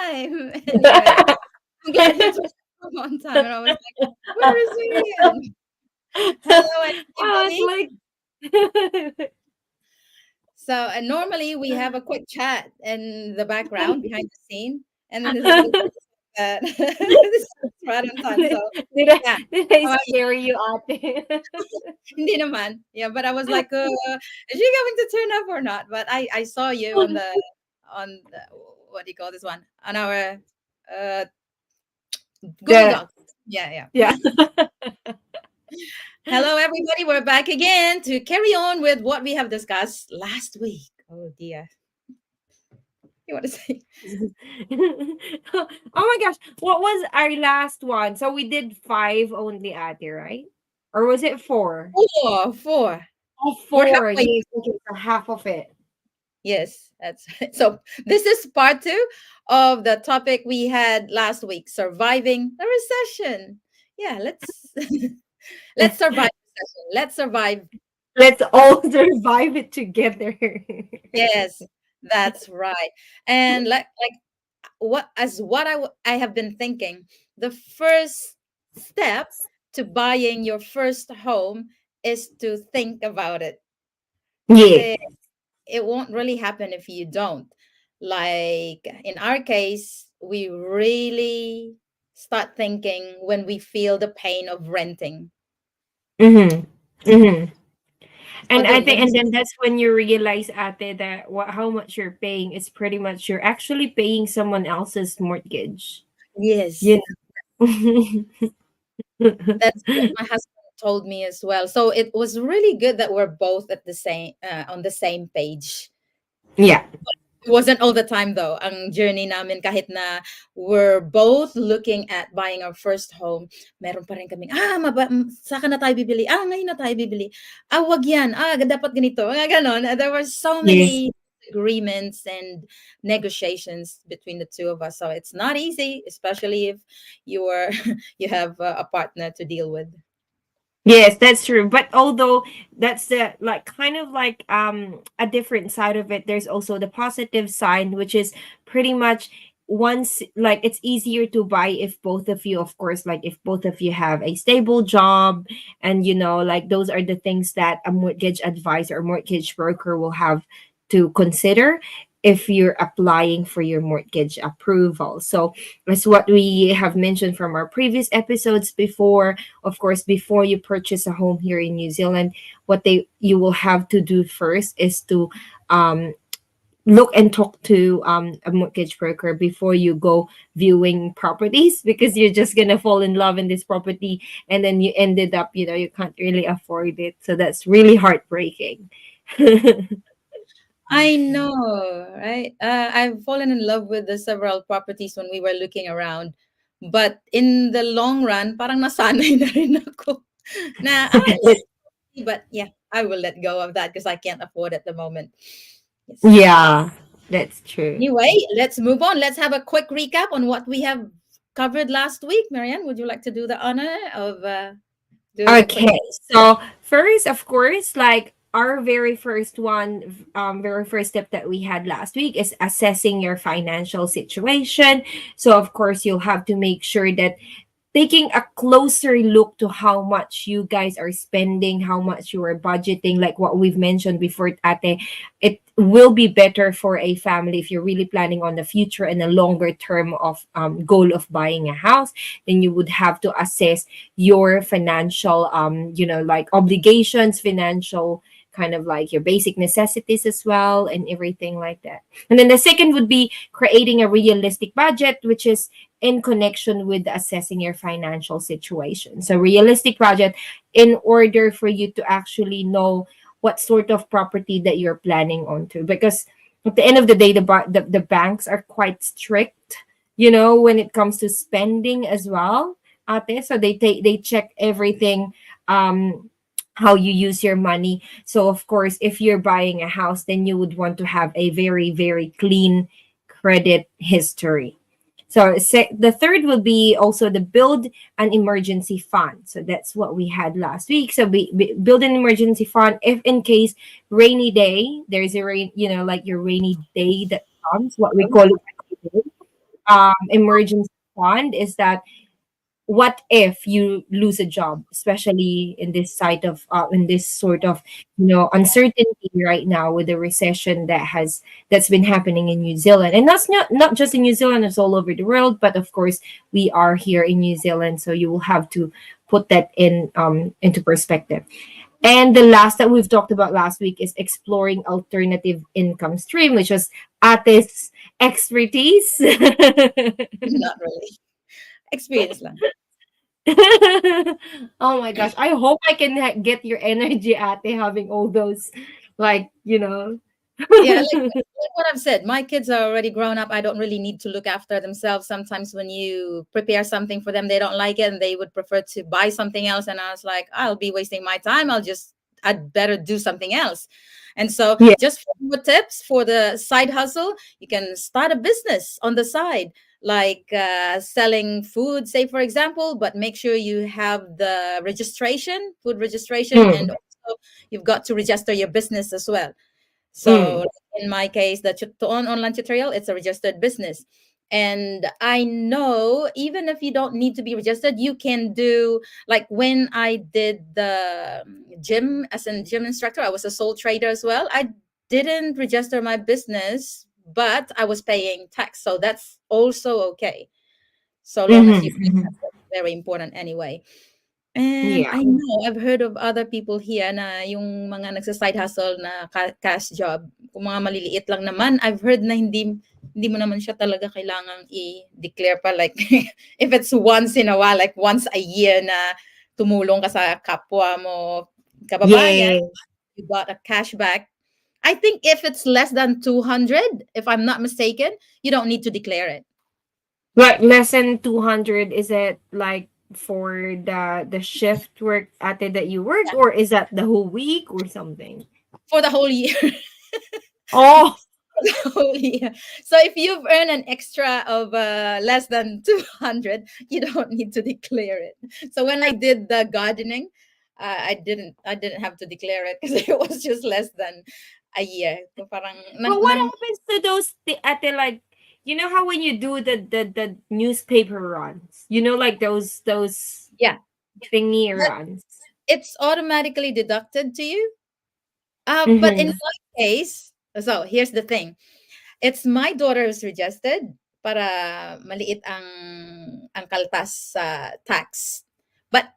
time. Anyway, I'm glad you took home on time. And I was like, where is Marianne? Hello, I was everybody. like, So, and normally we have a quick chat in the background behind the scene. And then this looks like that. This is right on time. So, did I yeah. did I How are you? scare you, ate? Hindi naman. Yeah, but I was like, is she going to turn up or not? But I saw you on the, what do you call this one? On our uh, Google The Docs. Yeah, yeah. yeah. Hello, everybody. We're back again to carry on with what we have discussed last week. Oh, dear. You want to say? Oh my gosh, what was our last one? So we did five only, ate, right? Or was it four? Four, four. Oh, We're four. halfway. Yes, okay, so half of it. Yes, that's right. So this is part two of the topic we had last week, surviving the recession. Yeah, let's let's survive recession. Let's survive. Let's all survive it together. Yes, that's right. And like I have been thinking, the first step to buying your first home is to think about it. Yeah. It won't really happen if you don't. Like in our case, we really start thinking when we feel the pain of renting. Mm-hmm. Mm-hmm. So And I think, and then that's when you realize, ate, that what how much you're paying is pretty much you're actually paying someone else's mortgage. yes, You know. that's what my husband told me as well. So it was really good that we're both at the same on the same page. Yeah. It wasn't all the time though. Ang journey namin kahit na we're both looking at buying our first home, meron pa rin kaming, saka na tayo bibili? Ngayon na tayo bibili. Wag yan. Dapat ganito. Mga ganon. There were so Yes. many agreements and negotiations between the two of us. So it's not easy, especially if you are you have a partner to deal with. Yes, that's true. But although that's the like kind of like a different side of it, there's also the positive side, which is pretty much once like it's easier to buy if both of you, of course, like if both of you have a stable job, and like those are the things that a mortgage advisor or mortgage broker will have to consider if you're applying for your mortgage approval. So as what we have mentioned from our previous episodes before, of course, before you purchase a home here in New Zealand, what they you will have to do first is to um, look and talk to a mortgage broker before you go viewing properties, because you're just gonna fall in love in this property and then you ended up you can't really afford it, so that's really heartbreaking. I know, right? I've fallen in love with the several properties when we were looking around. But in the long run, parang nasanay na rin ako na, But, but yeah, I will let go of that because I can't afford at the moment. Yes. yeah, that's true. Anyway, let's move on. Let's have a quick recap on what we have covered last week. Marianne, would you like to do the honor of doing a quick? Okay, so first, of course, like our very first step that we had last week is assessing your financial situation. So, of course, you'll have to make sure that taking a closer look to how much you guys are spending, how much you are budgeting, like what we've mentioned before, Ate, it will be better for a family if you're really planning on the future and a longer term of goal of buying a house. Then you would have to assess your financial, like obligations, financial kind of like your basic necessities as well, and everything like that. And then the second would be creating a realistic budget, which is in connection with assessing your financial situation. So, realistic budget in order for you to actually know what sort of property that you're planning on to. Because at the end of the day, the banks are quite strict, when it comes to spending as well. Ate. So they check everything, how you use your money. So of course, if you're buying a house, then you would want to have a very, very clean credit history. So the third will be also the build an emergency fund. So that's what we had last week. So build an emergency fund if in case rainy day, there's a rain, like your rainy day that comes, what we call it. emergency fund is that what if you lose a job, especially in this side of in this sort of uncertainty right now with the recession that's been happening in New Zealand, and that's not just in New Zealand, it's all over the world, but of course we are here in New Zealand, so you will have to put that into perspective. And the last that we've talked about last week is exploring alternative income stream, which was Ate's expertise. Not really. Experience lang. Oh my gosh. I hope I can get your energy at having all those, like, Yeah, like what I've said, my kids are already grown up. I don't really need to look after themselves. Sometimes when you prepare something for them, they don't like it and they would prefer to buy something else. And I was like, I'll be wasting my time. I'd better do something else. And so, Yeah. just for more tips for the side hustle, you can start a business on the side, like selling food, say, for example, but make sure you have the registration, food registration, and Mm, also you've got to register your business as well. So mm, in my case, the Tutoon online tutorial, it's a registered business. And I know even if you don't need to be registered, you can do like when I did the gym as a gym instructor, I was a sole trader as well. I didn't register my business, but I was paying tax. So that's also okay. So long as mhm, you pay mhm. tax, that's very important anyway. And Yeah. I know I've heard of other people here na yung mga nagsa-side hustle na cash job, kung mga maliliit lang naman, I've heard na hindi mo naman siya talaga kailangang i-declare pa like if it's once in a while, like once a year na tumulong ka sa kapwa mo kababayan, Yeah. you got a cashback. I think if it's less than 200, if I'm not mistaken, you don't need to declare it. Like less than 200, is it like for the shift work at it that you work, Yeah, or is that the whole week or something? for the whole year. Oh, Oh, yeah. So if you've earned an extra of less than 200, you don't need to declare it. So when I did the gardening, I didn't have to declare it because it was just less than a year. So parang but what happens to those at the, like, how when you do the newspaper runs, like those yeah, thingy but runs. it's automatically deducted to you. But in Mm-hmm. my case, so here's the thing. It's my daughter who's registered para maliit ang kaltas sa tax. But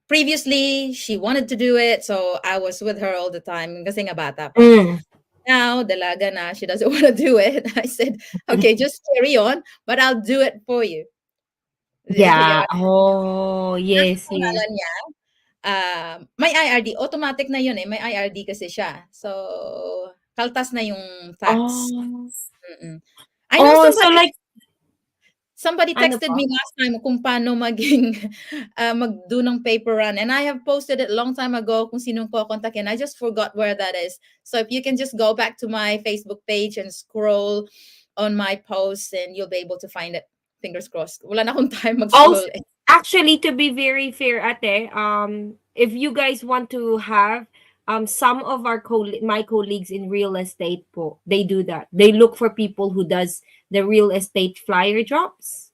previously, she wanted to do it, so I was with her all the time kasi nga bata pa. Mm. Now, dalaga na, she doesn't want to do it. I said, okay, just carry on, but I'll do it for you. Yeah. Yeah, Oh, nasa yes, yes. pangalan niya. May IRD, automatic na yun eh. May IRD kasi siya. So, kaltas na yung tax. Oh. Mm. I know Oh, so somebody like somebody ano texted po? me last time kung paano maging magdo ng paper run, and I have posted it a long time ago kung sinong kokontakin. I just forgot where that is. So if you can just go back to my Facebook page and scroll on my posts and you'll be able to find it. Fingers crossed. Wala na akong time Also, mag-scroll eh. actually, to be very fair, ate, if you guys want to have some of my colleagues in real estate po, they do that. They look for people who does the real estate flyer drops.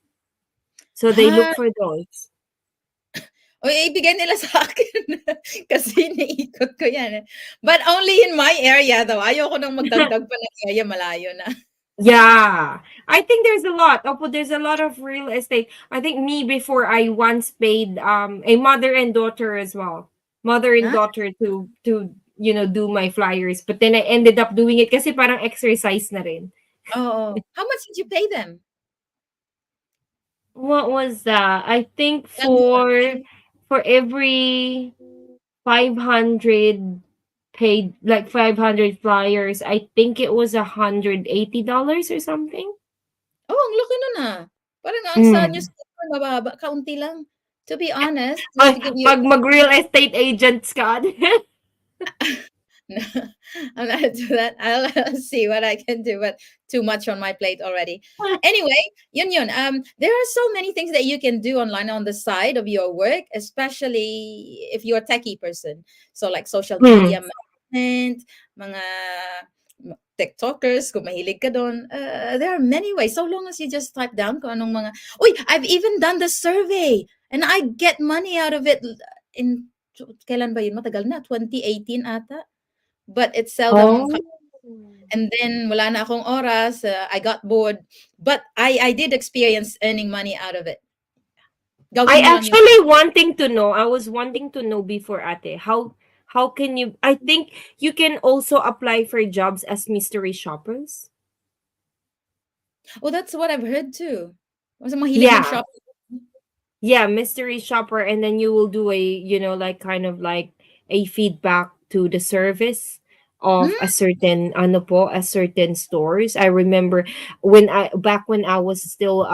So they look Ah, for those. o ibigay nila sa akin kasi iniikot ko yan eh. But only in my area though. Ayoko nang magdagdag pa ng area, malayo na. Yeah. I think there's a lot. Opo, there's a lot of real estate. I think me before I once paid a mother and daughter as well. Mother and Ah, daughter to do my flyers. But then I ended up doing it kasi parang exercise na rin. oo. How much did you pay them? What was that? I think That month? for every 500 paid, like 500 flyers, I think it was $180 or something. Oh, ang laki nun, ah. Parang ang sa Mm. newspaper mababa, kaunti lang. To be honest, just Ay, to give you pag mag-real estate agents ka. no, I'm not do that. I'll see what I can do, but too much on my plate already. Anyway, yun. There are so many things that you can do online on the side of your work, especially if you're a techie person. So like social Hmm. media management, mga TikTokers, kung mahilig ka doon, there are many ways. So long as you just type down kung anong mga, uy, I've even done the survey and I get money out of it in, kailan ba yun? Matagal na, 2018 ata. But it's seldom. Oh. And then wala na akong oras, I got bored. But I did experience earning money out of it. I Gawin mo lang yung actually wanting to know. I was wanting to know before, ate. How can you? I think you can also apply for jobs as mystery shoppers. oh, that's what I've heard too. Mas mahilig Yeah, mag-shop. yeah, mystery shopper, and then you will do a, like kind of like a feedback to the service of Hmm? a certain ano po, a certain stores. I remember when I was still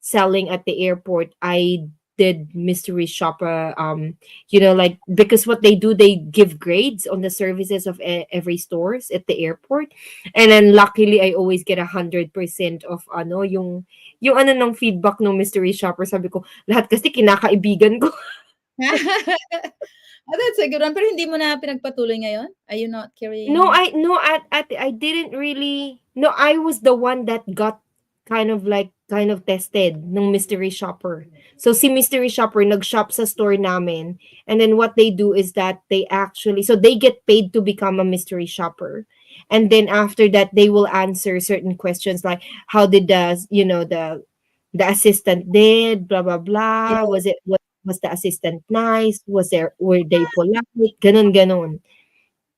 selling at the airport, I did mystery shopper, like, because what they do, they give grades on the services of every stores at the airport, and then luckily I always get 100% of ano yung ano ng feedback ng mystery shopper. Sabi ko, lahat kasi kinakaibigan ko. Oh, that's a good one. Pero hindi mo na pinagpatuloy ngayon? Are you not No, carrying? I no I didn't really. No, I was the one that got kind of tested ng mystery shopper. So si mystery shopper nag-shop sa store namin, and then what they do is that they actually, so they get paid to become a mystery shopper. And then after that they will answer certain questions like how did the assistant did, blah blah blah, Yeah. was the assistant nice, were they polite, ganon ganon.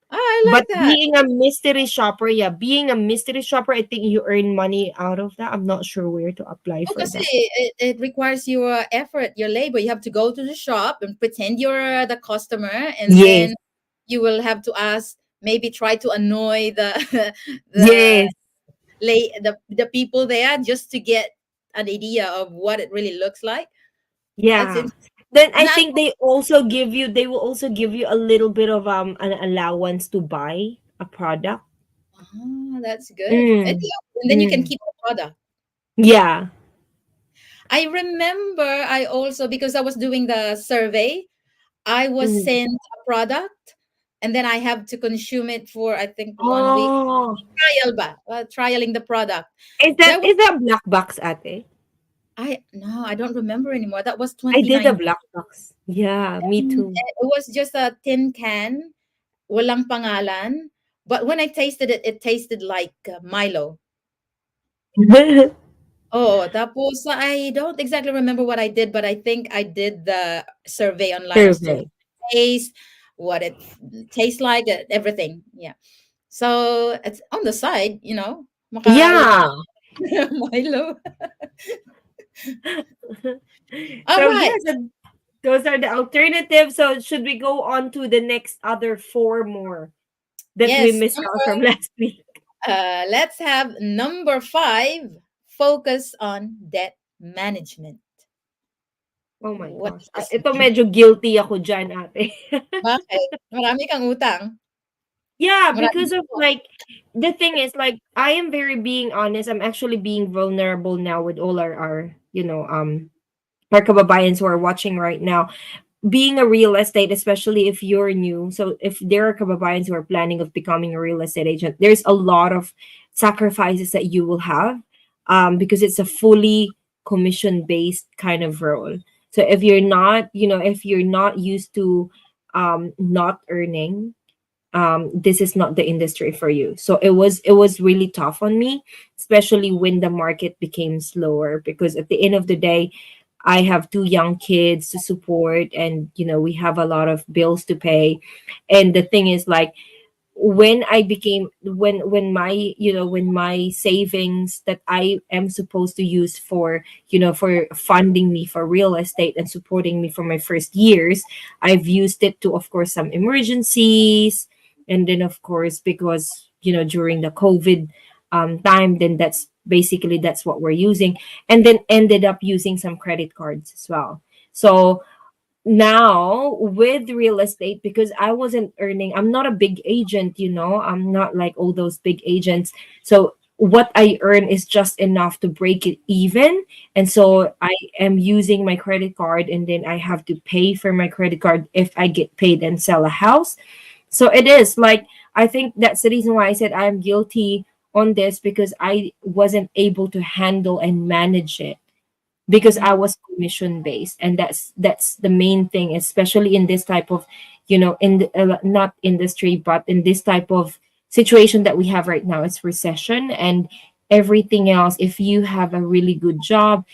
Oh, I But like that. being a mystery shopper, yeah, being a mystery shopper, I think you earn money out of that. I'm not sure where to apply Oh, for kasi that. it requires your effort, your labor. You have to go to the shop and pretend you're the customer, and Yes, then you will have to ask, maybe try to annoy the the yes, the people there just to get an idea of what it really looks like. That's yeah. it. Then I Not, think they will also give you a little bit of an allowance to buy a product. ah, that's good. And, Mm, yeah, and then you can mm. keep the product. Yeah. I remember I also, because I was doing the survey, I was Mm. sent a product and then I have to consume it for, I think, 1 week. Oh, Trial ba? Trialing the product. is There that was, is that black box, ate? I no, I don't remember anymore. That was I did a 2019. black box. Yeah, me too. It was just a tin can, walang pangalan. But when I tasted it, it tasted like Milo. Oh, tapos I don't exactly remember what I did, but I think I did the survey online as to Survey. taste, what it tastes like, everything. Yeah. So it's on the side, maka Yeah. Milo. All So right. yes, those are the alternatives. So should we go on to the next other four more that we Yes. missed out from last week? Let's have number 5. Focus on debt management. Oh my What gosh. does this Ito mean? medyo guilty ako dyan, ate. Bakit? Marami kang utang. Yeah, Marami. because of like the thing is like I am very being honest. I'm actually being vulnerable now with all our kababayans who are watching right now. Being a real estate, especially if you're new, so if there are kababayans who are planning of becoming a real estate agent, there's a lot of sacrifices that you will have, because it's a fully commission based kind of role. So if you're not used to not earning, this is not the industry for you. So it was really tough on me, especially when the market became slower, because at the end of the day I have two young kids to support, and we have a lot of bills to pay. And the thing is like when I became when my savings that I am supposed to use for funding me for real estate and supporting me for my first years, I've used it to, of course, some emergencies. And then of course, because during the COVID time, then that's what we're using. And then ended up using some credit cards as well. So now with real estate, because I wasn't earning, I'm not a big agent, I'm not like all those big agents. So what I earn is just enough to break it even. And so I am using my credit card, and then I have to pay for my credit card if I get paid and sell a house. So it is like I think that's the reason why I said I'm guilty on this, because I wasn't able to handle and manage it, because I Mm, was commission based, and that's the main thing, especially in this type of, in the, not industry, but in this type of situation that we have right now. It's recession and everything else. If you have a really good job,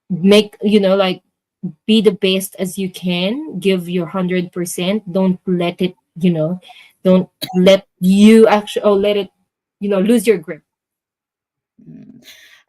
make, like, be the best as you can, give your 100%. Don't let it, don't let you actually, oh, let it, lose your grip. mm.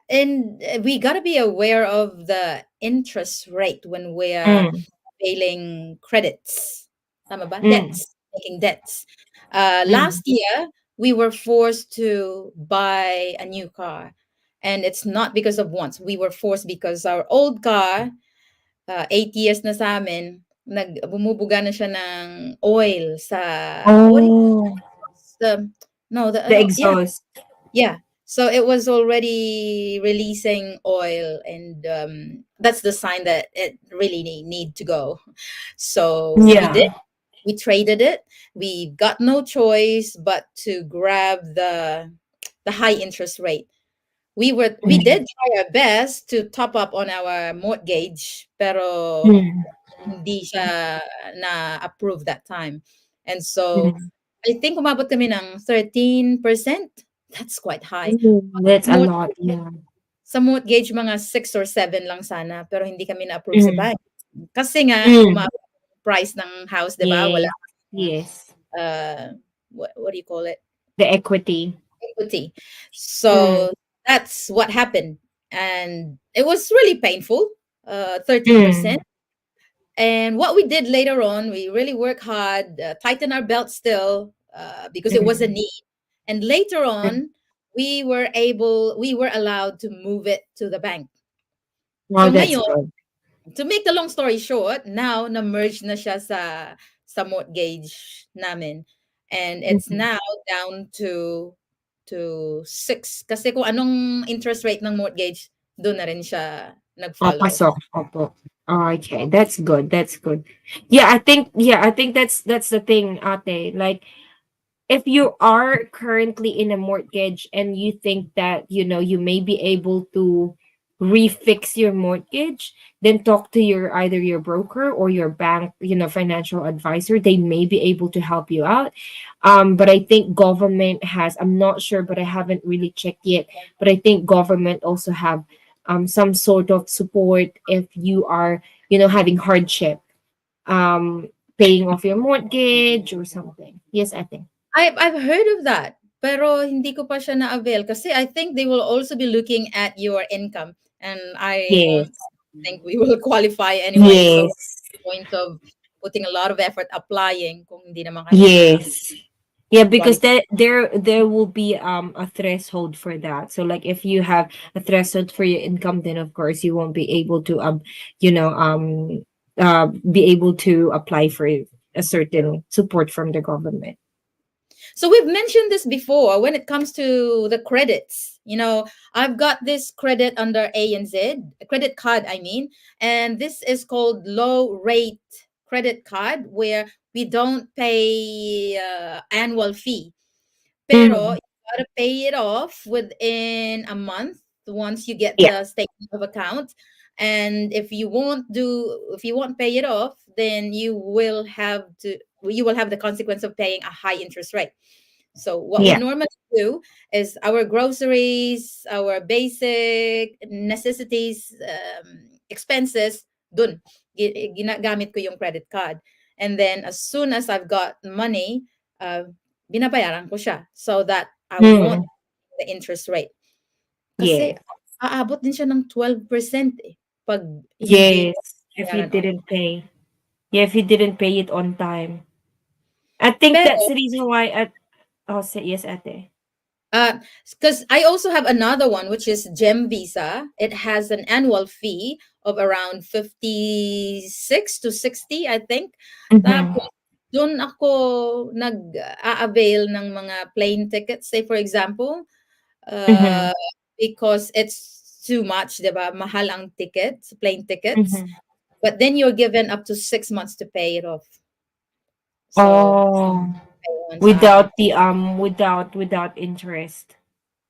And we got to be aware of the interest rate when we're Mm, availing credits. Tama ba? mm, Debts, making debts. mm. Last year, we were forced to buy a new car. And it's not because of wants. We were forced because our old car, 8 years na sa amin, bumubuga na siya ng oil sa, what do you, Oh, the, no, the, the yeah, exhaust. yeah. So it was already releasing oil, and that's the sign that it really need to go. So we did. Yeah. We traded it. We got no choice but to grab the high interest rate. We Mm, did try our best to top up on our mortgage, pero mm, hindi siya na-approve that time. And so mm. I think umabot kami ng 13%. That's quite high. Ooh, that's a Mort lot. Yeah. sa mortgage mga 6 or 7 lang sana, pero hindi kami na-approve sa Mm, bank. Kasi nga mm. umabot yung price ng house, 'di ba? Wala Yes. Yes. uh what do you call it? The equity. Equity. Mm, So that's what happened. And it was really painful. 13%. mm, And what we did later on, we really worked hard, tighten our belt still, because it was a mm. need. And later Mm. on, we were allowed to move it to the bank. Wow, So that's ngayon, good. to make the long story short, now na-merge na siya sa mortgage namin. And it's Mhm. now down to 6. Kasi kung anong interest rate ng mortgage, doon na rin siya nag-follow. Pasok. Opo. Oh, okay, that's good. That's good. Yeah, I think that's the thing, ate. Like, if you are currently in a mortgage and you think that you may be able to refix your mortgage, then talk to your either your broker or your bank, financial advisor. They may be able to help you out. But I think government has, I'm not sure, but I haven't really checked yet, but I think government also have some sort of support if you are having hardship, um paying off your mortgage or something. Yes, I think. I've heard of that, pero hindi ko pa siya na-avail kasi I think they will also be looking at your income, and I won't Yes. think we will qualify anyway. So, Yes. point of putting a lot of effort applying kung hindi naman kami Yes. Yeah, because qualify. there will be a threshold for that. So like if you have a threshold for your income, then of course you won't be able to you know be able to apply for a certain support from the government. So we've mentioned this before when it comes to the credits. I've got this credit under A and Z, a credit card, I mean, and this is called low rate credit card where we don't pay annual fee. Pero Mm. you gotta pay it off within a month once you get Yeah. the statement of account. And if you won't pay it off, then you will have the consequence of paying a high interest rate. So what we Yeah. normally do is our groceries, our basic necessities, expenses, dun, ginagamit ko yung credit card. And then as soon as I've got money, binabayaran ko siya so that I won't Mm. the interest rate. Kasi Yeah. aabot din siya ng 12% eh, 'pag hindi mo Yes. If you binayaran on. didn't pay. Yeah, if you didn't pay it on time. I think that's Pero the reason why at oh say yes, ate. because I also have another one, which is Gem Visa. It has an annual fee of around 56 to 60, I think. Mm-hmm. Tapos, doon ako nag-a-avail ng mga plane tickets, say for example, Mm-hmm. uh, because it's too much, di ba? Mahal ang tickets, plane tickets. Mm-hmm. But then you're given up to 6 months to pay it off. So, Oh. ayun sa akin. without the without interest.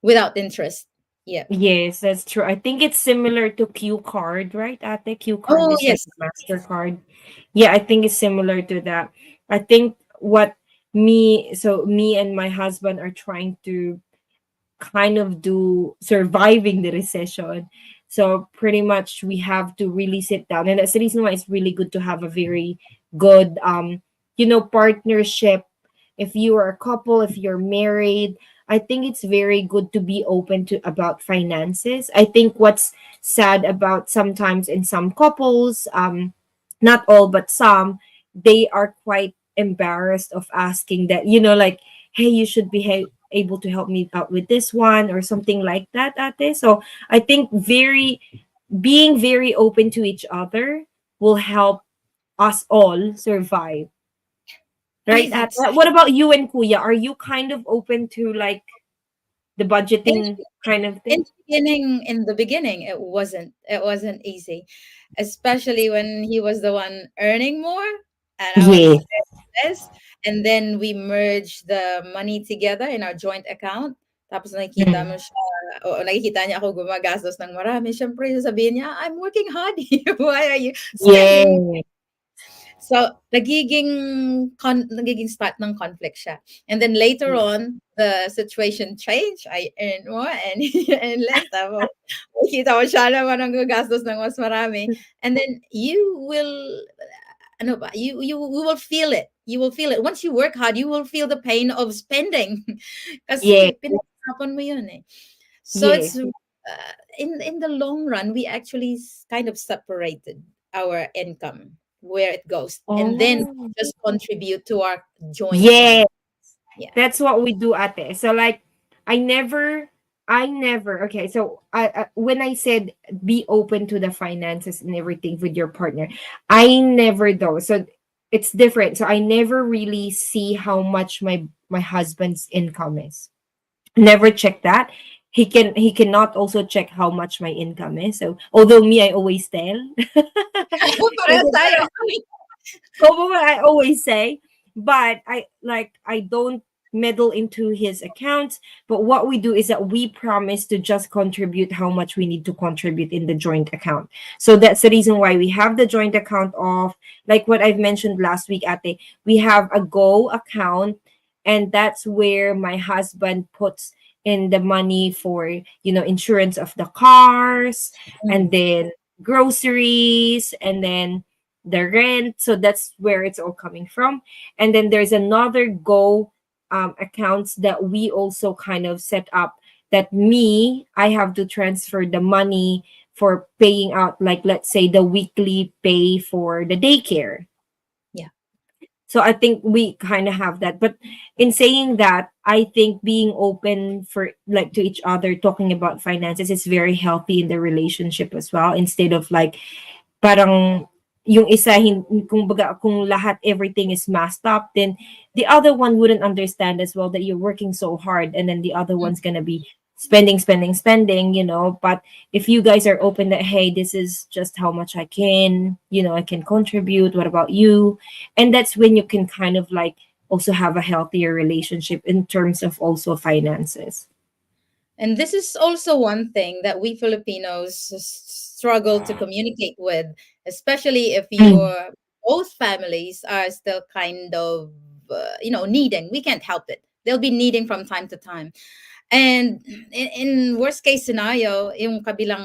Without interest. Yeah. Yes, that's true. I think it's similar to Q card, right? Ate, Q card Oh, is like yes. a MasterCard. Yeah, I think it's similar to that. I think what me and my husband are trying to kind of do surviving the recession. So pretty much we have to really sit down. And that's the reason why it's really good to have a very good partnership. If you are a couple, if you're married, I think it's very good to be open to about finances. I think what's sad about sometimes in some couples, not all but some, they are quite embarrassed of asking that, like, hey, you should be able to help me out with this one or something like that, ate. So I think being very open to each other will help us all survive. I Right, think Ate? so. What about you and Kuya? Are you kind of open to like the In budgeting kind of thing? in the beginning, it wasn't easy, especially when he was the one earning more and I Yeah. was less, and then we merged the money together in our joint account. Tapos nakikita Mm. mo siya o nakikita niya ako gumagastos ng marami, siyempre sasabihin niya, "I'm working hard. Why are you spending?" Yeah. So, nagiging start ng conflict siya. And then later on, the situation changed. I earned more and he earned less. Tapos, makikita ko siya naman ang gagastos ng mas marami. And then you will, ano ba, you will feel it. You will feel it. Once you work hard, you will feel the pain of spending. Yeah. Kasi pinaghirapan mo yun eh. So Yeah. it's in the long run, we actually kind of separated our income where it goes, and then Oh. just contribute to our joint Yeah. one. Yeah. That's what we do, ate. So like, I never, okay. So when I said be open to the finances and everything with your partner, I never though. So it's different. So I never really see how much my husband's income is. Never check that. He cannot also check how much my income is. So although me, I always tell. Parehas tayo. Como I always say, but I don't meddle into his accounts. But what we do is that we promise to just contribute how much we need to contribute in the joint account. So that's the reason why we have the joint account off. Like what I've mentioned last week, Ate, we have a go account, and that's where my husband puts in the money for insurance of the cars, and Mm. then groceries, and then the rent. So that's where it's all coming from. And then there's another go accounts that we also kind of set up, that I have to transfer the money for paying out, like let's say the weekly pay for the daycare. Yeah. So I think we kind of have that. But in saying that, I think being open for like to each other, talking about finances is very healthy in the relationship as well. Instead of like parang yung isa kung baga, kung lahat everything is messed up, then the other one wouldn't understand as well that you're working so hard, and then the other one's gonna be spending. But if you guys are open that, hey, this is just how much I can contribute, what about you? And that's when you can kind of like also have a healthier relationship in terms of also finances. And this is also one thing that we Filipinos struggle to communicate with, especially if Mm. your both families are still kind of, needing. We can't help it. They'll be needing from time to time. And in worst case scenario, yung kabilang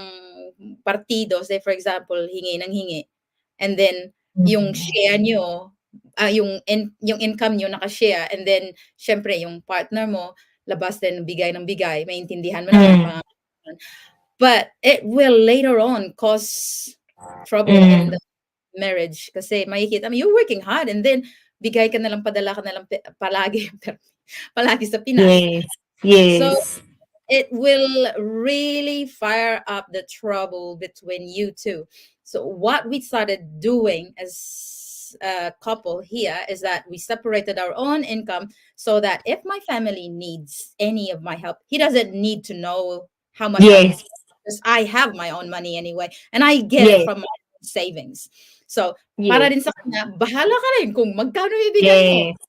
partido, say for example, hingi ng hingi. And then yung Mm. share nyo, yung income nyo naka-share, and then syempre yung partner mo labas din ng bigay, maintindihan mo naman ang Mm. pangangailangan. But it will later on cause trouble in Mm. the marriage kasi makikita mo you're working hard, and then bigay ka na lang, padala ka na lang palagi palagi sa Pinas. Yes. So Yes. it will really fire up the trouble between you two. So what we started doing as a couple here is that we separated our own income, so that if my family needs any of my help, he doesn't need to know how much I'm, Yes. because I have my own money anyway and I get it Yes. from my savings. So para Yes. din sa kanya, bahala ka rin kung magkano ibigay mo. Yes.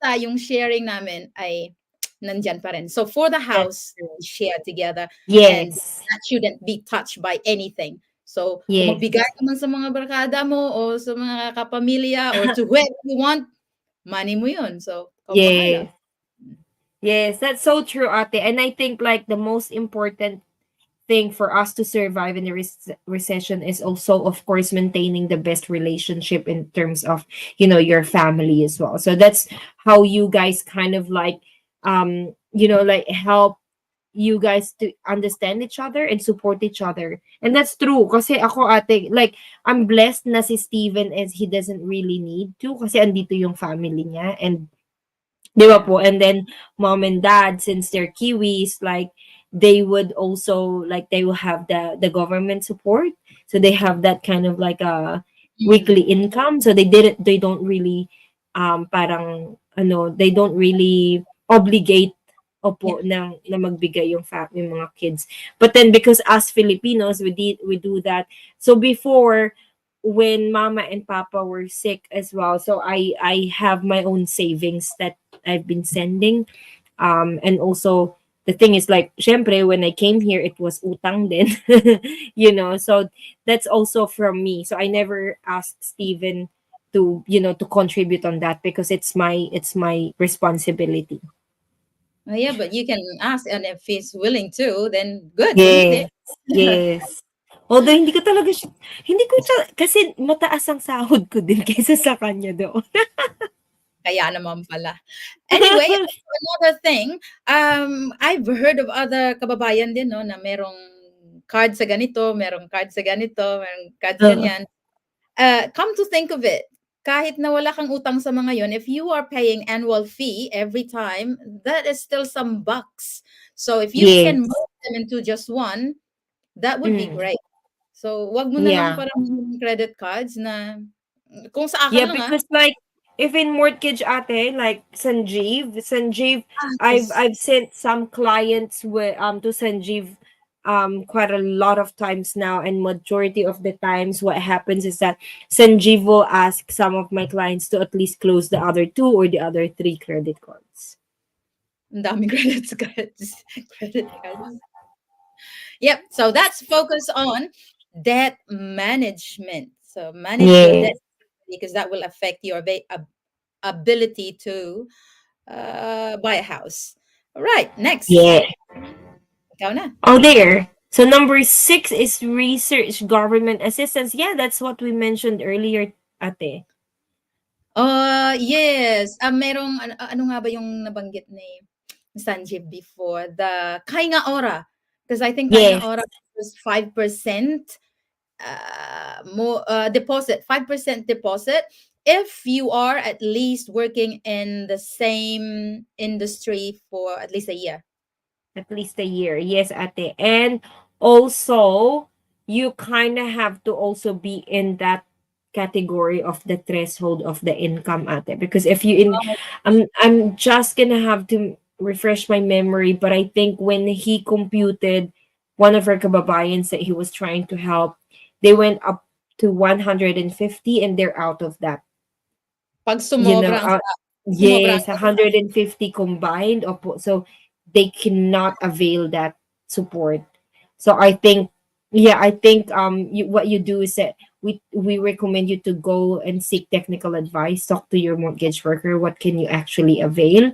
basta yung sharing namin ay nandiyan pa rin. So for the That's house, true. we share together and Yes. that shouldn't be touched by anything. So kung Yes. magbigay ka man sa mga barkada mo o sa mga kapamilya or to whoever you want, money mo yun. So ikaw bahala. Yes. Yes, that's so true, Ate. And I think like the most important thing for us to survive in the recession is also, of course, maintaining the best relationship in terms of, your family as well. So that's how you guys kind of like, like help you guys to understand each other and support each other. And that's true. Kasi ako, ate, like, I'm blessed na si Steven as he doesn't really need to kasi andito yung family niya. And di ba Yeah. po? And then mom and dad, since they're Kiwis, like they would also like they will have the government support. So they have that kind of like a weekly Mm. income. So they don't really parang they don't really obligate Yeah. opo na magbigay yung mga kids. But then because as Filipinos we do that. So before when mama and papa were sick as well, so I have my own savings that I've been sending. And also the thing is like, syempre, when I came here, it was utang din, So that's also from me. So I never asked Steven to contribute on that because it's my responsibility. Yeah, but you can ask, and if he's willing to, then good. Kung hindi, Yes, yes. Although hindi ko siya, kasi mataas ang sahod ko din kaysa sa kanya doon. kaya naman pala. Anyway, another thing, I've heard of other kababayan din 'no, na merong card sa ganito, merong card sa ganito, merong card sa Oo. ganyan. Come to think of it, kahit na wala kang utang sa mga yon, if you are paying annual fee every time, that is still some bucks. So if you can Yes. merge them into just one, that would be Mm. great. So, 'wag mo na lang Yeah. parang yung credit cards na kung sa akin Yeah, lang, because like if in mortgage, ate, like Sanjeev, I've yes. I've sent some clients with to Sanjeev quite a lot of times now, and majority of the times what happens is that Sanjeev will ask some of my clients to at least close the other two or the other three credit cards. Ang daming credit cards, credit cards. Yep, so that's focus on debt management. So manage your debt Yes. because that will affect your ability to buy a house. All right, next. Yeah. Ikaw na. Oh, there. So number 6 is research government assistance. Yeah, that's what we mentioned earlier, ate. Yes. Merong ano nga ba yung nabanggit ni Sanjeev before, the Kainga Ora. Because I think Kainga Yes. Ora was 5% deposit, 5% deposit if you are at least working in the same industry for at least a year. At least a year. Yes, ate. And also, you kind of have to also be in that category of the threshold of the income, ate. Because if you in, I'm just gonna have to refresh my memory, but I think when he computed one of our kababayans that he was trying to help, they went up to 150 and they're out of that. Pag You know, sumobra ang yes, 150 combined. Opo. So they cannot avail that support. So I think, yeah, I think what you do is that we recommend you to go and seek technical advice. Talk to your mortgage worker. What can you actually avail?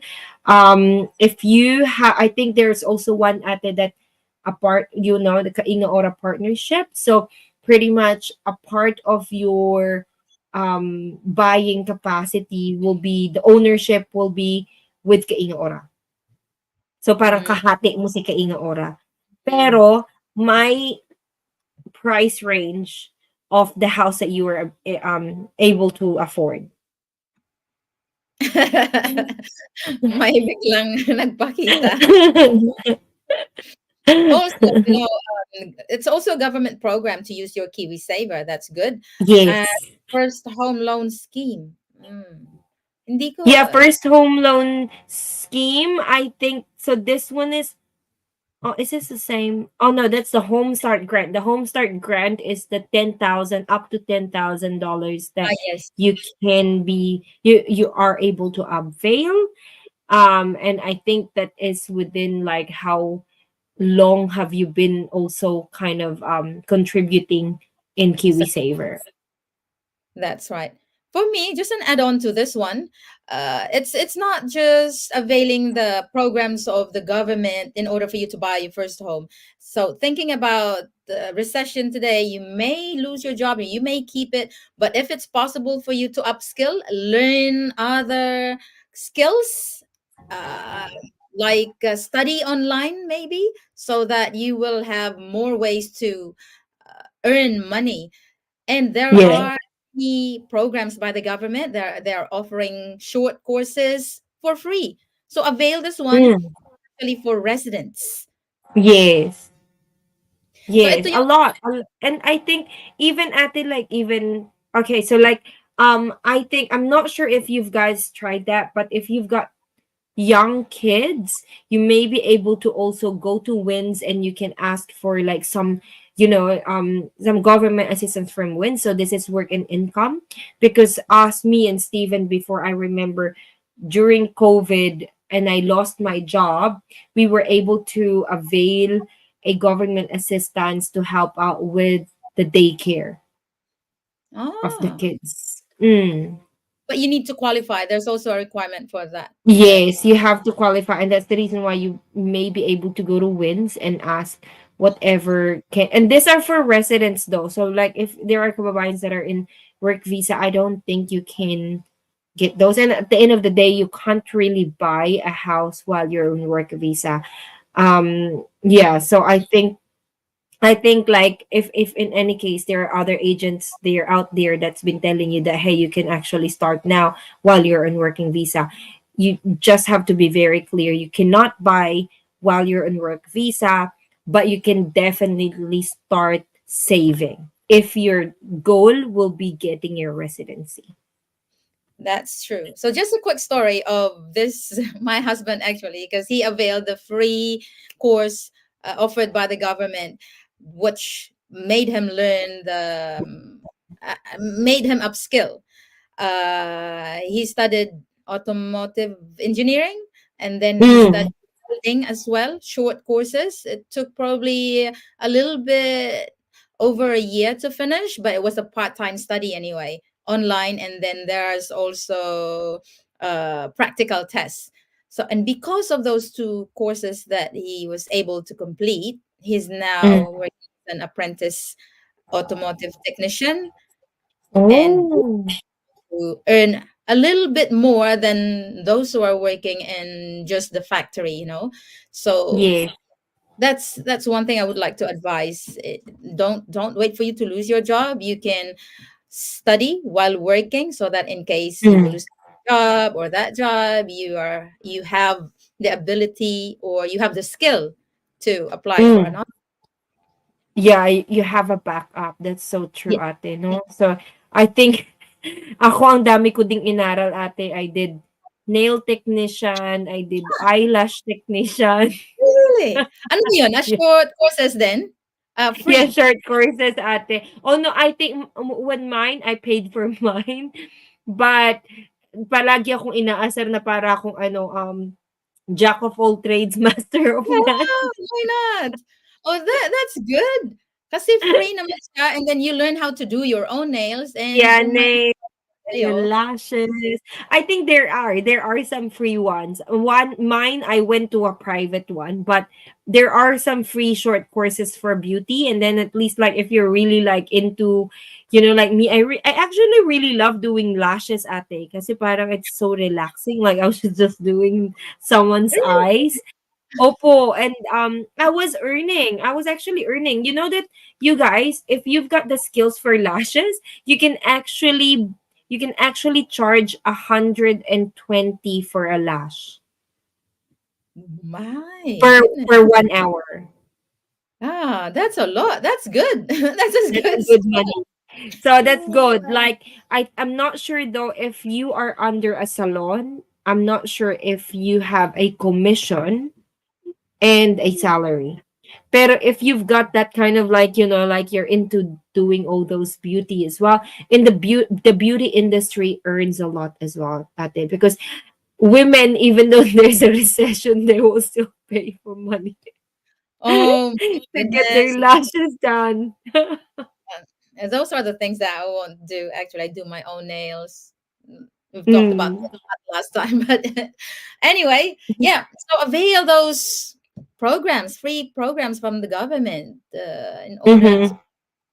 If you have, I think there's also one at that apart, the Kainga Ora partnership. So pretty much a part of your buying capacity will be, the ownership will be with Kainga Ora. So parang Mm, kahati mo si Kainga Ora. mm. Pero may price range of the house that you are able to afford. May biglang nagpakita. Also, it's also a government program to use your Kiwi Saver. That's good. And Yes. first home loan scheme. Mm. Hindi ko Yeah, first home loan scheme, I think so this one is Oh, is this the same? Oh no, that's the Home Start grant. The Home Start grant is the 10,000 up to $10,000 Ah, that yes. you are able to avail. And I think that is within like how long have you been also kind of contributing in So KiwiSaver? that's right. For me, just an add-on to this one, it's not just availing the programs of the government in order for you to buy your first home. So thinking about the recession today, you may lose your job and you may keep it, but if it's possible for you to upskill, learn other skills, uh, like study online maybe, so that you will have more ways to earn money. And there Yeah. are many programs by the government. They're offering short courses for free. So avail this one, Mm, especially for residents. yes. So Yes, ito a yung lot. And I think even at the like even okay, so like I think I'm not sure if you've guys tried that, but if you've got young kids, you may be able to also go to WINS and you can ask for like some, some government assistance from WINS. So this is work and income. Because us, me and Steven, before I remember during COVID and I lost my job, we were able to avail a government assistance to help out with the daycare of the ah, kids. Mm. but you need to qualify. There's also a requirement for that, right? Yes, you have to qualify, and that's the reason why you may be able to go to WINS and ask whatever can. And these are for residents, though. So, like, if there are kababayans that are in work visa, I don't think you can get those. And at the end of the day, you can't really buy a house while you're on work visa. Yeah. So I think like if in any case there are other agents there out there that's been telling you that hey you can actually start now while you're on working visa, you just have to be very clear. You cannot buy while you're on work visa, but you can definitely start saving if your goal will be getting your residency. That's true. So just a quick story of this my husband actually, because he availed the free course offered by the government, which made him learn made him upskill. He studied automotive engineering, and then he studied Mm, welding as well, short courses. It took probably a little bit over a year to finish, but it was a part-time study anyway, online. And then there's also practical tests. So, and because of those two courses that he was able to complete, he's mm. now working as an apprentice automotive technician, and Oh, to earn a little bit more than those who are working in just the factory, so yes. that's one thing I would like to advise. Don't wait for you to lose your job. You can study while working, so that in case you Mm, lose your job or that job, you have the ability, or you have the skill to apply for mm. another. Yeah, you have a backup. That's so true, Yeah. ate, no? So, I think ako ang dami ko ding inaral, ate. I did nail technician, I did eyelash technician. Really? Ano yun? A Yeah, short courses then? yeah, Free? short courses, ate. Oh no, I think when mine, I paid for mine. But palagi akong inaasar na para akong jack of all trades, master of none. Yeah, why not? Oh, that's good. Kasi free naman siya, and then you learn how to do your own nails, and Yeah, kung may nail. Your sa'yo. lashes. I think there are some free ones. Mine I went to a private one, but there are some free short courses for beauty. And then at least like if you're really like into, like me, I actually really love doing lashes, ate, kasi parang it's so relaxing. Like I was just doing someone's Really? eyes. Opo, and I was earning. I was actually earning. You know that you guys, if you've got the skills for lashes, you can actually charge 120 for a lash My per goodness. 1 hour. That's a lot. That's good. That's as That's good a as good money. So that's good. Like I'm not sure though if you are under a salon. I'm not sure if you have a commission and a salary. Pero if you've got that kind of like, like you're into doing all those beauty as well, in the beauty industry earns a lot as well at it, because women, even though there's a recession, they will still pay for money Oh my to get their goodness. lashes done. And those are the things that I won't do. Actually, I do my own nails. We've talked about Mm. that last time, but anyway, yeah. So avail those programs, free programs from the government, in order Mm-hmm.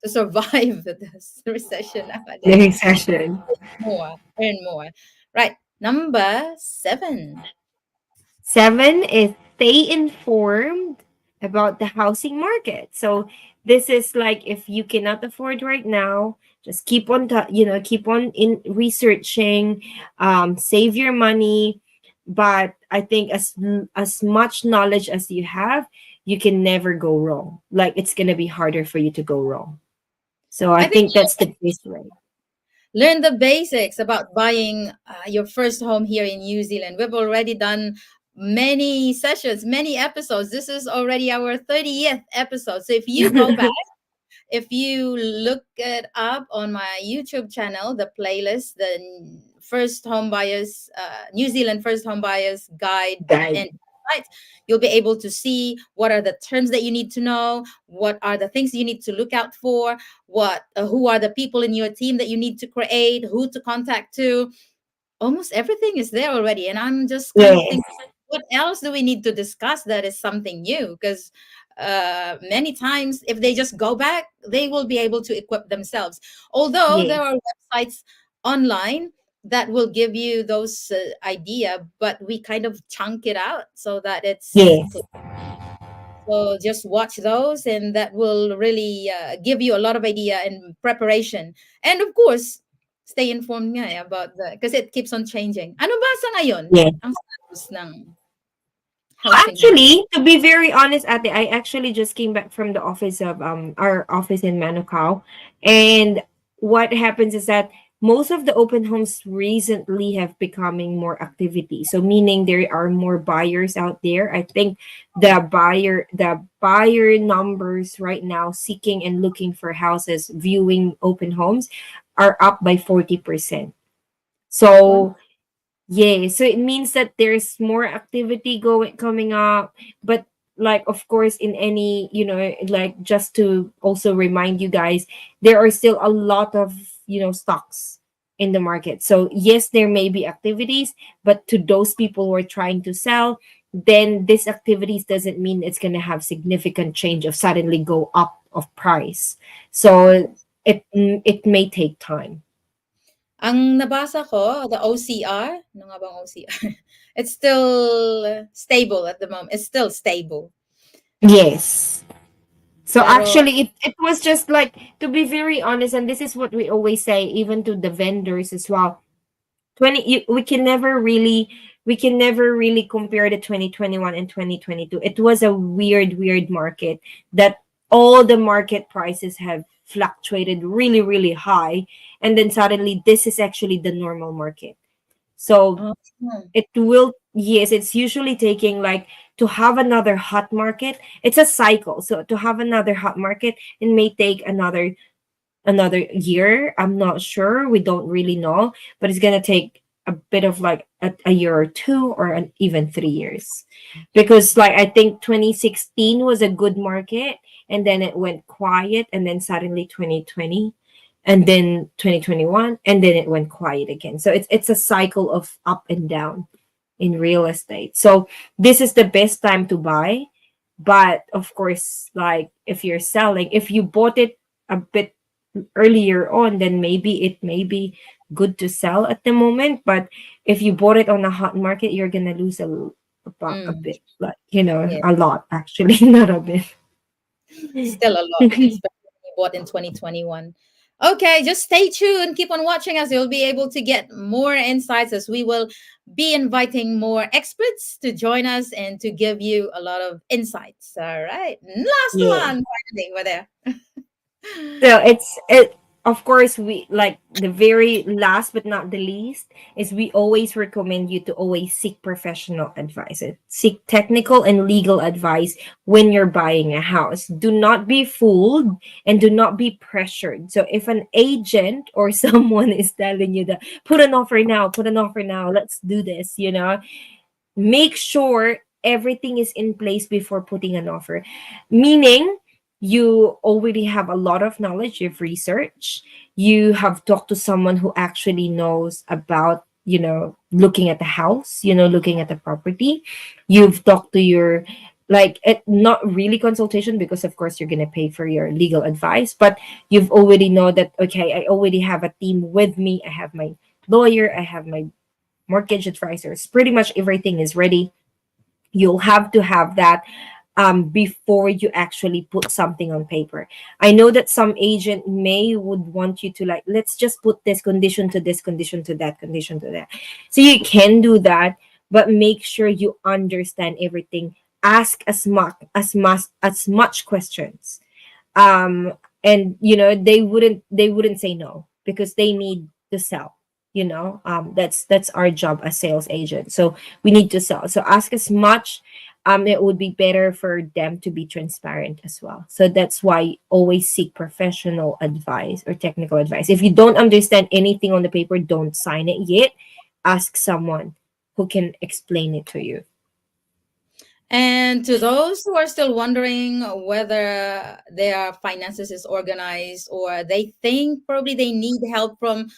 to survive this recession The nowadays. recession. More, earn more. Right. Number 7. 7 is stay informed about the housing market. So this is like, if you cannot afford right now, just keep on keep on in researching, save your money. But I think as much knowledge as you have, you can never go wrong. Like, it's gonna be harder for you to go wrong. So I I think think that's the best way. learn the basics about buying your first home here in New Zealand. We've already done many sessions, many episodes. This is already our 30th episode. So if you go back, if you look it up on my YouTube channel, the playlist, the first home buyers, New Zealand first home buyers guide Guide. and insights, you'll be able to see what are the terms that you need to know, what are the things you need to look out for, what who are the people in your team that you need to create, who to contact to. Almost everything is there already, and I'm just kind of Yes. thinking, what else do we need to discuss that is something new? Because many times if they just go back, they will be able to equip themselves, although Yes. there are websites online that will give you those idea, but we kind of chunk it out so that it's Yes. so just watch those, and that will really give you a lot of idea and preparation. And of course, stay informed nga about the, because it keeps on changing. Ano ba sa ngayon Yes. ang status ng housing market? Actually, to be very honest, Ate, I actually just came back from the office of our office in Manukau, and what happens is that most of the open homes recently have becoming more activity. So meaning there are more buyers out there. I think the buyer numbers right now seeking and looking for houses, viewing open homes, are up by 40%. Wow. So yeah, so it means that there's more activity going coming up, but like, of course, in any, like, just to also remind you guys, there are still a lot of, stocks in the market. So yes, there may be activities, but to those people who are trying to sell, then this activities doesn't mean it's going to have significant change of suddenly go up of price. So it may take time. Ang nabasa ko, the OCR, ano nga bang OCR? It's still stable at the moment. It's still stable. Yes. So Pero, actually, it was just like, to be very honest, and this is what we always say, even to the vendors as well. We can never really compare the 2021 and 2022. It was a weird market that all the market prices have fluctuated really, really high, and then suddenly this is actually the normal market. So oh, it will, yes, it's usually taking like, to have another hot market, it's a cycle. So to have another hot market, it may take another year. I'm not sure, we don't really know, but it's gonna take a bit of like a year or two, or even 3 years, because like I think 2016 was a good market, and then it went quiet, and then suddenly 2020, and then 2021, and then it went quiet again. So it's a cycle of up and down in real estate. So this is the best time to buy. But of course, like, if you're selling, if you bought it a bit earlier on, then maybe it may be good to sell at the moment. But if you bought it on a hot market, you're gonna lose about a mm, bit, like, yeah, a lot, actually. Not a bit. still a lot, especially when you bought in 2021. Okay, just stay tuned. Keep on watching us. You'll be able to get more insights as we will be inviting more experts to join us and to give you a lot of insights. All right. Last Yeah. one, finally, we're there. So it of course, we like the very last but not the least is we always recommend you to always seek professional advice. Seek technical and legal advice when you're buying a house. Do not be fooled and do not be pressured. So if an agent or someone is telling you that put an offer now, put an offer now, let's do this, make sure everything is in place before putting an offer. Meaning, you already have a lot of knowledge, you've researched, you have talked to someone who actually knows about, looking at the house, looking at the property. You've talked to your, like, not really consultation, because of course you're going to pay for your legal advice, but you've already know that, okay, I already have a team with me. I have my lawyer, I have my mortgage advisors, pretty much everything is ready. You'll have to have that before you actually put something on paper. I know that some agent may would want you to, like, let's just put this condition to this condition to that condition to that. So you can do that, but make sure you understand everything. Ask as much questions, and they wouldn't say no, because they need to sell. That's our job as sales agents, so we need to sell. So ask as much. It would be better for them to be transparent as well. So that's why always seek professional advice or technical advice. If you don't understand anything on the paper, don't sign it yet. Ask someone who can explain it to you. And to those who are still wondering whether their finances is organized, or they think probably they need help from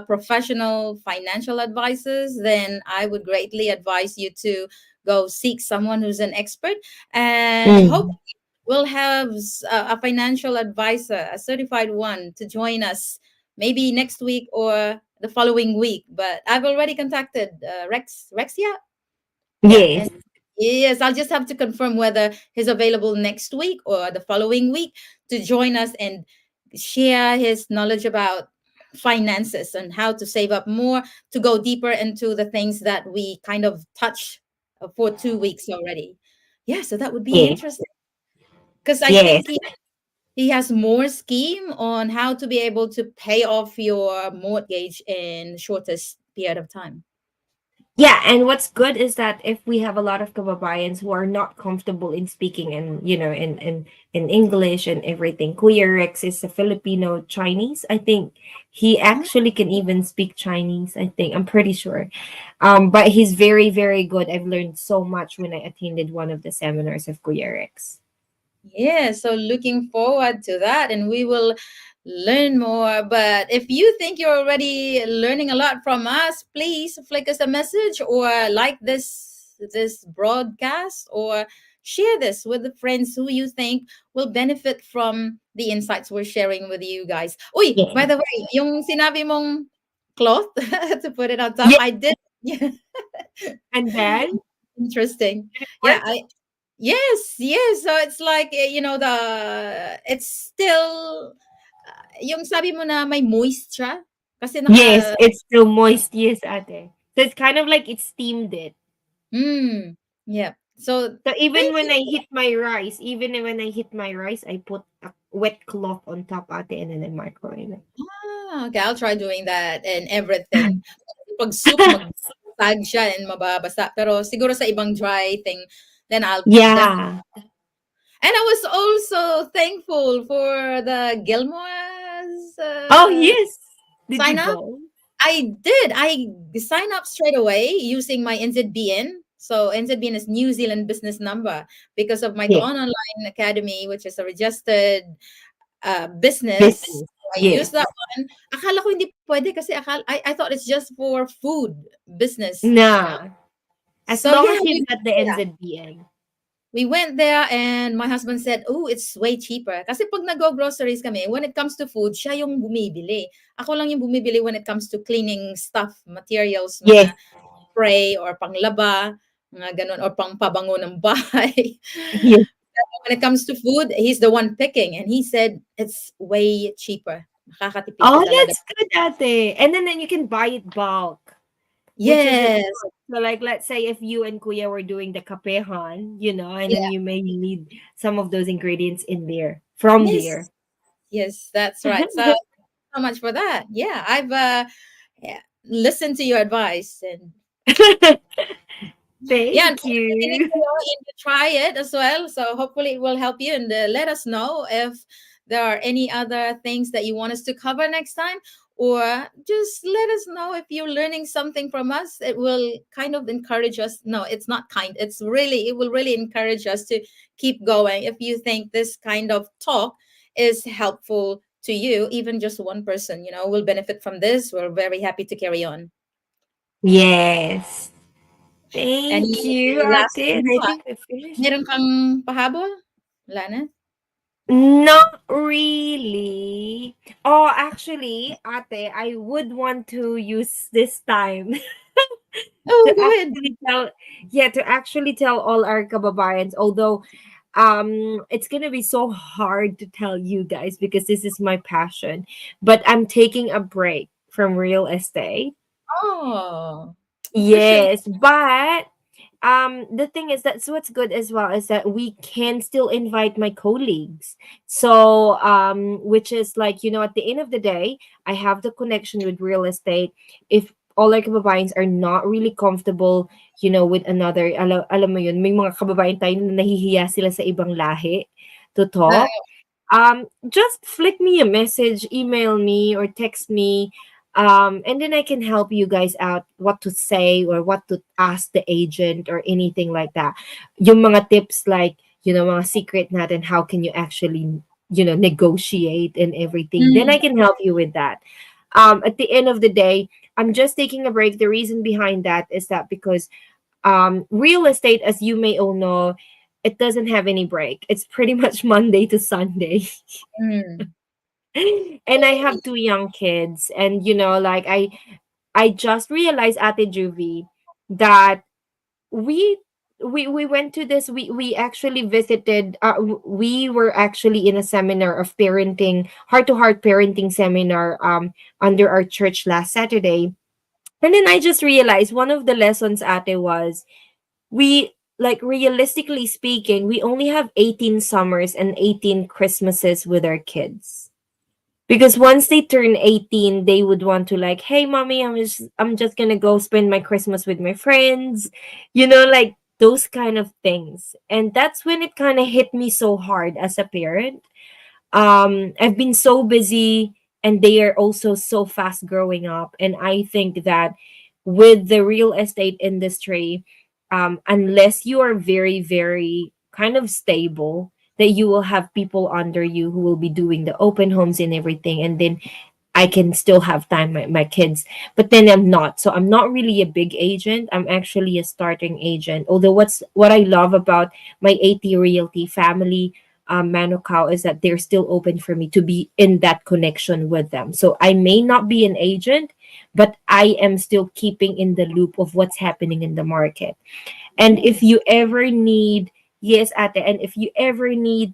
professional financial advisors, then I would greatly advise you to go seek someone who's an expert, and hope Mm. we'll have a financial advisor, a certified one, to join us maybe next week or the following week. But I've already contacted Rexia. Yeah, Yes. and yes, I'll just have to confirm whether he's available next week or the following week to join us and share his knowledge about finances and how to save up more, to go deeper into the things that we kind of touched for 2 weeks already. Yeah, so that would be Yes. interesting, because I Yes. think he has more scheme on how to be able to pay off your mortgage in shortest period of time. Yeah, and what's good is that if we have a lot of kababayans who are not comfortable in speaking and in English and everything, Kuya Rex is a Filipino Chinese. I think he actually can even speak Chinese. I think I'm pretty sure, but he's very very good. I've learned so much when I attended one of the seminars of Kuya Rex. Yeah, so looking forward to that, and we will learn more. But if you think you're already learning a lot from us, please flick us a message, or like this broadcast, or share this with the friends who you think will benefit from the insights we're sharing with you guys. Uy, Yeah. by the way, yung sinabi mong cloth, to put it on top, Yeah, I did. Yeah, and then interesting. Yeah, work. yes, yes. So it's like, it's still, yung sabi mo na may moisture, kasi Yes, naka, it's still moist. Yes, ate. So it's kind of like it steamed it. yeah. So So thank even when you. I hit my rice, I put a wet cloth on top ate and then I microwave it. Okay, I'll try doing that and everything. Pag soup, magbasag siya and mababasa. Pero siguro sa ibang dry thing, then I'll definitely. Yeah. And I was also thankful for the Gilmore's Oh yes. Did you sign up. go? I did. I signed up straight away using my NZBN. So NZBN is New Zealand business number, because of my Yes. Dawn Online Academy, which is a registered business. Business. I Yes. used that one. Akala ko hindi pwede kasi I thought it's just for food business. Nah. As So long yeah, as you've got the NZBN. we went there, and my husband said, "Oh, it's way cheaper." Kasi pag nag-go-groceries kami, when it comes to food, siya yung bumibili. Ako lang yung bumibili when it comes to cleaning stuff, materials, Yes. mga spray or panglaba, mga ganun, or pangpabango ng bahay. Yes. When it comes to food, he's the one picking, and he said it's way cheaper. Makakatipid ka Oh, talaga. that's good, ate. And then you can buy it bulk. Which is it Yes. good. So like let's say if you and Kuya were doing the kapehan, and then Yeah. you may need some of those ingredients in there from Yes. there. Yes, that's right. So so much for that. Yeah, I've yeah, listened to your advice, and yeah, and Thank hopefully you. you try it as well. So hopefully it will help you, and let us know if there are any other things that you want us to cover next time, or just let us know if you're learning something from us. It will kind of encourage us. No, it's not kind. It's really, it will really encourage us to keep going. If you think this kind of talk is helpful to you, even just one person, will benefit from this, we're very happy to carry on. Yes. Thank Any you, last Ate. And I thought? think we finished. Meron kang pahabol? Wala na? Not really. Oh, actually, Ate, I would want to use this time to Oh, go ahead. actually tell, yeah, to actually tell all our kababayans, although it's gonna be so hard to tell you guys because this is my passion, but I'm taking a break from real estate. Oh, appreciate. Yes, but the thing is, that's what's good as well, is that we can still invite my colleagues. So which is like, at the end of the day, I have the connection with real estate. If all our kababayans are not really comfortable, with another, alam mo yun, may mga kababayan tayo na nahihiya sila sa ibang lahi to Na, talk. Just flick me a message, email me or text me, and then I can help you guys out what to say or what to ask the agent or anything like that. Yung mga tips, like, mga secret natin, how can you actually, negotiate and everything, then I mm, can help you with that. At the end of the day, I'm just taking a break. The reason behind that is that because real estate, as you may all know, it doesn't have any break. It's pretty much Monday to Sunday. mm, And I have two young kids, and like, I just realized, Ate Juvie, that we we went to this, we actually visited, we were actually in a seminar of parenting, heart to heart parenting seminar, under our church last Saturday. And then I just realized one of the lessons, Ate, was, we, like, realistically speaking, we only have 18 summers and 18 Christmases with our kids. Because once they turn 18, they would want to, like, hey mommy, I'm just gonna go spend my Christmas with my friends, like those kind of things. And that's when it kind of hit me so hard as a parent. I've been so busy, and they are also so fast growing up, and I think that with the real estate industry, unless you are very, very kind of stable, that you will have people under you who will be doing the open homes and everything, and then I can still have time with my kids. But then I'm not. So I'm not really a big agent. I'm actually a starting agent. Although what I love about my AT Realty family, Manukau, is that they're still open for me to be in that connection with them. So I may not be an agent, but I am still keeping in the loop of what's happening in the market. And if nice. you ever need, yes, Ate, and if you ever need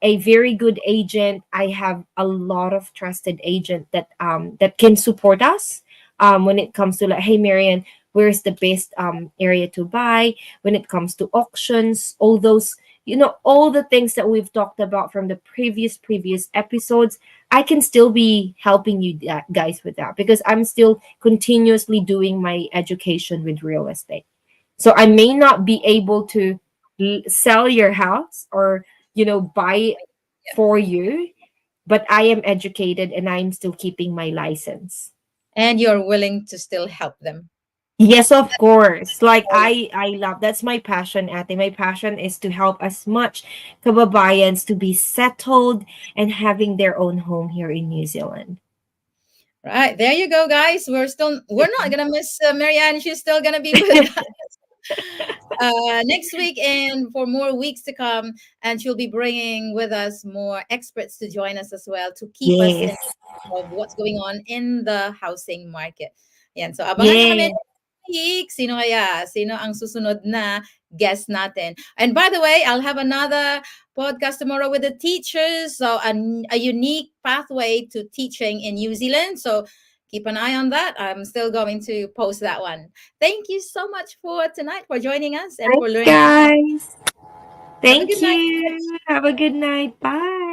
a very good agent, I have a lot of trusted agent that can support us when it comes to, like, hey Marian, where's the best area to buy when it comes to auctions, all those, all the things that we've talked about from the previous episodes. I can still be helping you guys with that, because I'm still continuously doing my education with real estate. So I may not be able to sell your house or, buy it for you, but I am educated and I'm still keeping my license. And you're willing to still help them. Yes, of course. Like, I love, that's my passion, Ate. My passion is to help as much kababayans to be settled and having their own home here in New Zealand. Right. There you go, guys. We're not gonna miss Marianne. She's still gonna be with us next week and for more weeks to come. And she'll be bringing with us more experts to join us as well to keep us in Yes. of what's going on in the housing market. Yan. So abangan nyo kami Yes. next week. Sino kaya? Sino ang susunod na guest natin? And by the way, I'll have another podcast tomorrow with the teachers. So a unique pathway to teaching in New Zealand. So keep an eye on that. I'm still going to post that one. Thank you so much for tonight for joining us and for Thanks, learning. guys. Have a Thank good night. you. Have a good night. Bye.